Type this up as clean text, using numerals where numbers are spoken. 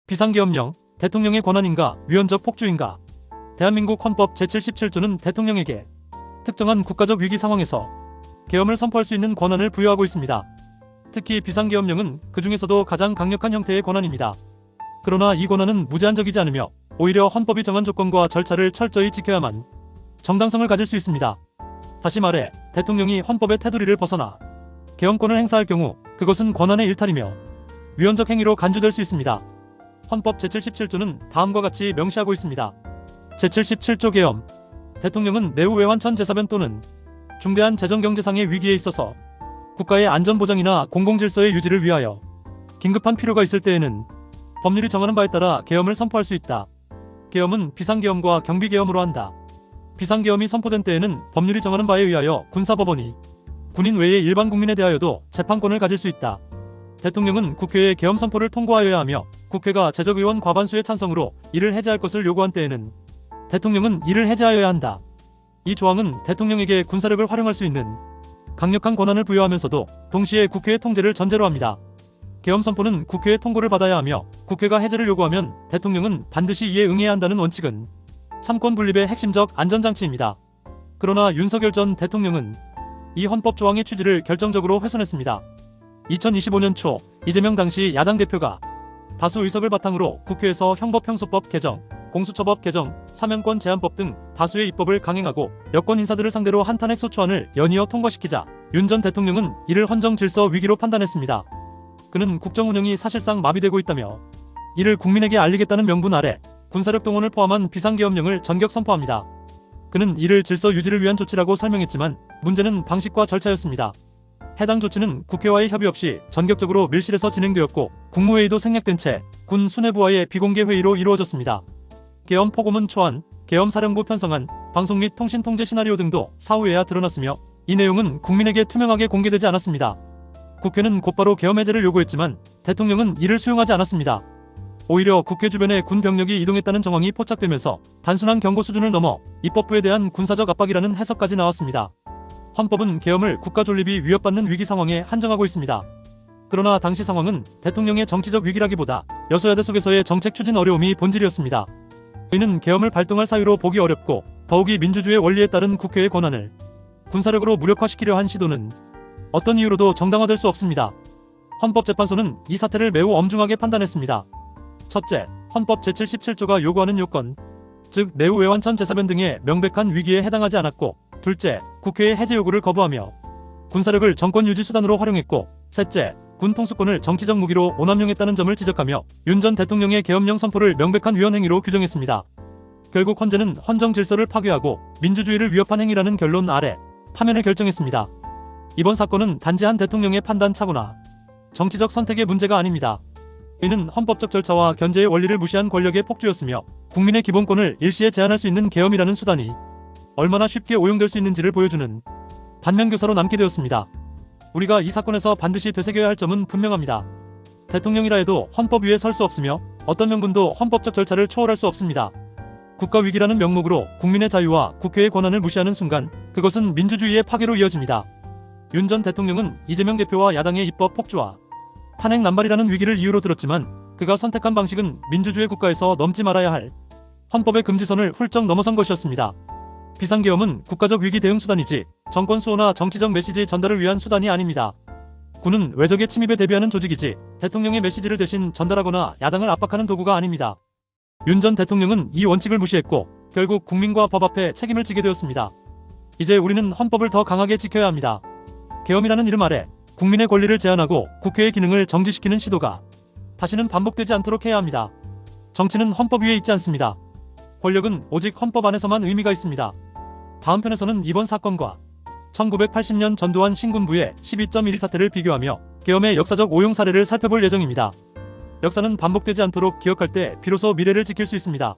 비상계엄령, 대통령의 권한인가, 위헌적 폭주인가? 대한민국 헌법 제77조는 대통령에게 특정한 국가적 위기 상황에서 계엄을 선포할 수 있는 권한을 부여하고 있습니다. 특히 비상계엄령은 그 중에서도 가장 강력한 형태의 권한입니다. 그러나 이 권한은 무제한적이지 않으며 오히려 헌법이 정한 조건과 절차를 철저히 지켜야만 정당성을 가질 수 있습니다. 다시 말해 대통령이 헌법의 테두리를 벗어나 계엄권을 행사할 경우 그것은 권한의 일탈이며 위헌적 행위로 간주될 수 있습니다. 헌법 제77조는 다음과 같이 명시하고 있습니다. 제77조 계엄. 대통령은 내후 외환천 재사변 또는 중대한 재정경제상의 위기에 있어서 국가의 안전보장이나 공공질서의 유지를 위하여 긴급한 필요가 있을 때에는 법률이 정하는 바에 따라 계엄을 선포할 수 있다. 계엄은 비상계엄과 경비계엄으로 한다. 비상계엄이 선포된 때에는 법률이 정하는 바에 의하여 군사법원이 군인 외의 일반 국민에 대하여도 재판권을 가질 수 있다. 대통령은 국회에 계엄 선포를 통과하여야 하며 국회가 재적의원 과반수의 찬성으로 이를 해제할 것을 요구한 때에는 대통령은 이를 해제하여야 한다. 이 조항은 대통령에게 군사력을 활용할 수 있는 강력한 권한을 부여하면서도 동시에 국회의 통제를 전제로 합니다. 계엄 선포는 국회의 통고를 받아야 하며 국회가 해제를 요구하면 대통령은 반드시 이에 응해야 한다는 원칙은 삼권 분립의 핵심적 안전장치입니다. 그러나 윤석열 전 대통령은 이 헌법 조항의 취지를 결정적으로 훼손했습니다. 2025년 초 이재명 당시 야당 대표가 다수 의석을 바탕으로 국회에서 형법형소법 개정, 공수처법 개정, 사면권 제한법 등 다수의 입법을 강행하고 여권 인사들을 상대로 한탄핵 소추안을 연이어 통과시키자 윤 전 대통령은 이를 헌정 질서 위기로 판단했습니다. 그는 국정 운영이 사실상 마비되고 있다며 이를 국민에게 알리겠다는 명분 아래 군사력 동원을 포함한 비상계엄령을 전격 선포합니다. 그는 이를 질서 유지를 위한 조치라고 설명했지만 문제는 방식과 절차였습니다. 해당 조치는 국회와의 협의 없이 전격적으로 밀실에서 진행되었고 국무회의도 생략된 채 군 수뇌부와의 비공개 회의로 이루어졌습니다. 계엄 포고문 초안, 계엄 사령부 편성안, 방송 및 통신 통제 시나리오 등도 사후에야 드러났으며 이 내용은 국민에게 투명하게 공개되지 않았습니다. 국회는 곧바로 계엄 해제를 요구했지만 대통령은 이를 수용하지 않았습니다. 오히려 국회 주변에 군 병력이 이동했다는 정황이 포착되면서 단순한 경고 수준을 넘어 입법부에 대한 군사적 압박이라는 해석까지 나왔습니다. 헌법은 계엄을 국가 존립이 위협받는 위기 상황에 한정하고 있습니다. 그러나 당시 상황은 대통령의 정치적 위기라기보다 여소야대 속에서의 정책 추진 어려움이 본질이었습니다. 이는 계엄을 발동할 사유로 보기 어렵고 더욱이 민주주의 원리에 따른 국회의 권한을 군사력으로 무력화시키려 한 시도는 어떤 이유로도 정당화될 수 없습니다. 헌법재판소는 이 사태를 매우 엄중하게 판단했습니다. 첫째, 헌법 제77조가 요구하는 요건, 즉 내후 외환천 재사변 등의 명백한 위기에 해당하지 않았고, 둘째, 국회의 해제 요구를 거부하며 군사력을 정권 유지 수단으로 활용했고, 셋째, 군 통수권을 정치적 무기로 오남용했다는 점을 지적하며 윤 전 대통령의 계엄령 선포를 명백한 위헌 행위로 규정했습니다. 결국 헌재는 헌정 질서를 파괴하고 민주주의를 위협한 행위라는 결론 아래 파면을 결정했습니다. 이번 사건은 단지 한 대통령의 판단 착오나 정치적 선택의 문제가 아닙니다. 이는 헌법적 절차와 견제의 원리를 무시한 권력의 폭주였으며 국민의 기본권을 일시에 제한할 수 있는 계엄이라는 수단이 얼마나 쉽게 오용될 수 있는지를 보여주는 반면교사로 남게 되었습니다. 우리가 이 사건에서 반드시 되새겨야 할 점은 분명합니다. 대통령이라 해도 헌법 위에 설 수 없으며 어떤 명분도 헌법적 절차를 초월할 수 없습니다. 국가위기라는 명목으로 국민의 자유와 국회의 권한을 무시하는 순간 그것은 민주주의의 파괴로 이어집니다. 윤 전 대통령은 이재명 대표와 야당의 입법 폭주와 탄핵 남발이라는 위기를 이유로 들었지만 그가 선택한 방식은 민주주의 국가에서 넘지 말아야 할 헌법의 금지선을 훌쩍 넘어선 것이었습니다. 비상계엄은 국가적 위기 대응 수단이지 정권 수호나 정치적 메시지 전달을 위한 수단이 아닙니다. 군은 외적의 침입에 대비하는 조직이지 대통령의 메시지를 대신 전달하거나 야당을 압박하는 도구가 아닙니다. 윤 전 대통령은 이 원칙을 무시했고 결국 국민과 법 앞에 책임을 지게 되었습니다. 이제 우리는 헌법을 더 강하게 지켜야 합니다. 계엄이라는 이름 아래 국민의 권리를 제한하고 국회의 기능을 정지시키는 시도가 다시는 반복되지 않도록 해야 합니다. 정치는 헌법 위에 있지 않습니다. 권력은 오직 헌법 안에서만 의미가 있습니다. 다음 편에서는 이번 사건과 1980년 전두환 신군부의 12.12 사태를 비교하며 계엄의 역사적 오용 사례를 살펴볼 예정입니다. 역사는 반복되지 않도록 기억할 때 비로소 미래를 지킬 수 있습니다.